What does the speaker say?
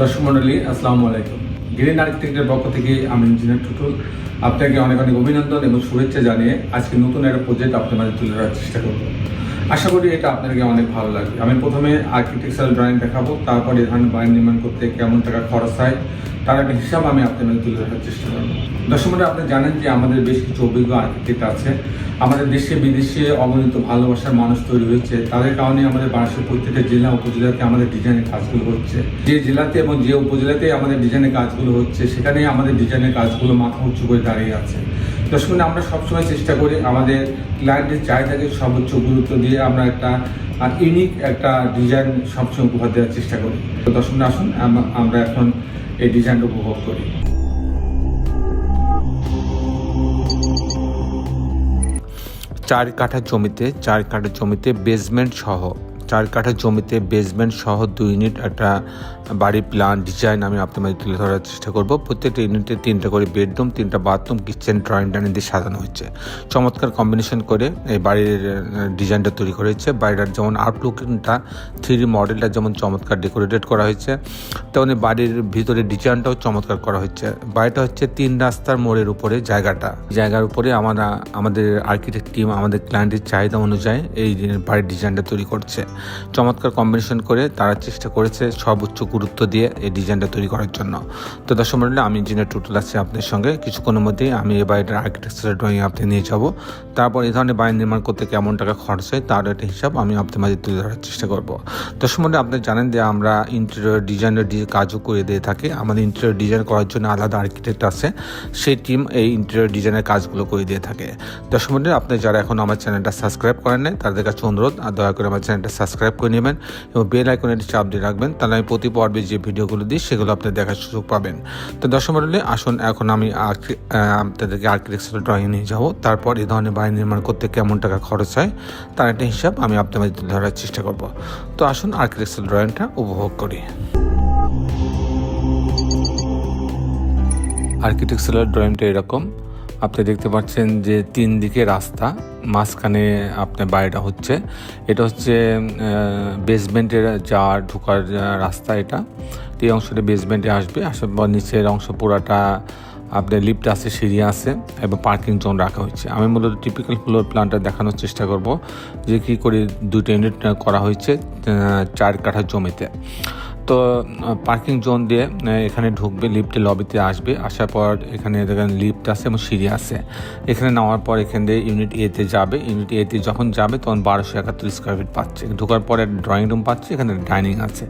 দর্শক মণ্ডলী, আসসালামু আলাইকুম। গ্রিন আর্কিটেক্টের পক্ষ থেকে আমি ইঞ্জিনিয়ার টুটুল আপনাকে অনেক অনেক অভিনন্দন এবং শুভেচ্ছা জানিয়ে আজকে নতুন একটা প্রজেক্ট আপনার মাঝে তুলে ধরার চেষ্টা করব। আশা করি এটা আপনাকে অনেক ভালো লাগবে। আমি প্রথমে আর্কিটেকচারাল ড্রয়িং দেখাবো, তারপরে এখানে বাড়ি নির্মাণ করতে কেমন টাকা খরচ হয় তার একটা হিসাব আমি আপনার মাঝে তুলে ধরার চেষ্টা করবো। দর্শক মণ্ডলী, আপনি জানেন যে আমাদের বেশ কিছু অভিজ্ঞ আর্কিটেক্ট আছে। আমাদের দেশে বিদেশে অগণিত ভালোবাসার মানুষ তৈরি হয়েছে। তাদের কারণে আমাদের বাংলাদেশের প্রত্যেকটা জেলা উপজেলাতে আমাদের ডিজাইনের কাজগুলো হচ্ছে। যে জেলাতে এবং যে উপজেলাতে আমাদের ডিজাইনের কাজগুলো হচ্ছে, সেখানে আমাদের ডিজাইনের কাজগুলো মাথা উঁচু করে দাঁড়িয়ে আছে। দর্শক মণ্ডলী, আমরা সবসময় চেষ্টা করি আমাদের ক্লায়েন্টের চাহিদাকে সর্বোচ্চ গুরুত্ব দিয়ে আমরা একটা ইউনিক একটা ডিজাইন সবসময় উপহার দেওয়ার চেষ্টা করি। তো দর্শক মণ্ডলী, আসুন আমরা এখন এই ডিজাইনটা উপভোগ করি। 4 কাঠা জমিতে বেসমেন্ট সহ 4 কাঠা জমিতে বেসমেন্ট সহ 2 ইউনিট একটা বাড়ির প্ল্যান ডিজাইন আমি আপনাদের তুলে ধরার চেষ্টা করব। প্রত্যেকটা ইউনিটে 3টা করে বেডরুম, 3টা বাথরুম, কিচেন, ড্রয়িং ডাইনিং দিয়ে সাজানো হয়েছে। চমৎকার কম্বিনেশন করে এই বাড়ির ডিজাইনটা তৈরি করা হয়েছে। বাড়িটার যেমন আউটলুকটা 3D মডেলটা যেমন চমৎকার ডেকোরেটেড করা হয়েছে, তেমনি বাড়ির ভিতরে ডিজাইনটাও চমৎকার করা হয়েছে। বাড়িটা হচ্ছে 3 রাস্তার মোড়ের উপরে জায়গার উপরে আমাদের আর্কিটেক্ট টিম আমাদের ক্লায়েন্টের চাহিদা অনুযায়ী এই বাড়ির ডিজাইনটা তৈরি করছে। চমৎকার কম্বিনেশন করে তারা চেষ্টা করেছে সর্বোচ্চ গুরুত্ব দিয়ে এই ডিজাইনটা তৈরি করার জন্য। তো দর্শক মণ্ডলী, আমি ইঞ্জিনিয়ার টুটুল আছি আপনার সঙ্গে। কিছুক্ষণের মধ্যেই আমি এই বাড়িটার আর্কিটেকচারাল ড্রয়িং আপনি নিয়ে যাব। তারপর এই ধরনের বাড়ি নির্মাণ করতে কেমন টাকা খরচ হয় তার একটা হিসাব আমি আপনার মাঝে তুলে ধরার চেষ্টা করব। দর্শক মণ্ডলী, আপনি জানেন যে আমরা ইন্টেরিয়র ডিজাইনের কাজও করে দিয়ে থাকি। আমাদের ইন্টেরিয়র ডিজাইন করার জন্য আলাদা আর্কিটেক্ট আছে, সেই টিম এই ইন্টেরিয়র ডিজাইনের কাজগুলো করে দিয়ে থাকে। দর্শক মণ্ডলী, আপনি যারা এখন আমার চ্যানেলটা সাবস্ক্রাইব করেন নাই তাদের কাছে অনুরোধ, আর দয়া করে আমার চ্যানেলটা সাবস্ক্রাইব করে নেবেন এবং বেল আইকনে চাপ দিয়ে রাখবেন, তাহলে আমি প্রতি পর্বে যে ভিডিওগুলো দিই সেগুলো আপনি দেখার সুযোগ পাবেন। তো দর্শক মণ্ডলী, আসুন এখন আমি আপনাদেরকে আর্কিটেকচারাল ড্রয়িং নিয়ে যাব। তারপর এই ধরনের বাড়ি নির্মাণ করতে কেমন টাকা খরচ হয় তার একটা হিসাব আমি আপনাদের তুলে ধরার চেষ্টা করব। তো আসুন আর্কিটেকচারাল ড্রয়িংটা উপভোগ করি। আর্কিটেকচারাল ড্রয়িংটা এরকম, আপনি দেখতে পাচ্ছেন যে 3 দিকে রাস্তা, মাঝখানে আপনার বাড়িটা হচ্ছে। এটা হচ্ছে বেসমেন্টের ঢোকার রাস্তা। এটা এই অংশটা বেসমেন্টে আসার পর নিচের অংশ পুরাটা আপনার লিফট আছে, সিঁড়ি আছে এবং পার্কিং জোন রাখা হয়েছে। আমি মূলত টিপিক্যাল ফ্লোর প্ল্যানটা দেখানোর চেষ্টা করব যে কী করে 2টা ইউনিট করা হয়েছে 4 কাঠা জমিতে। তো পার্কিং জোন দিয়ে এখানে ঢুকবে, লিফটে লবিতে আসবে, আসার পর এখানে দেখেন লিফট আছে এবং সিঁড়ি আছে। এখানে নামার পর এখান দিয়ে ইউনিট এতে যাবে। ইউনিট এতে যখন যাবে তখন 1271 স্কোয়ার ফিট পাচ্ছে। ঢোকার পরে ড্রয়িং রুম পাচ্ছে, এখানে ডাইনিং আছে।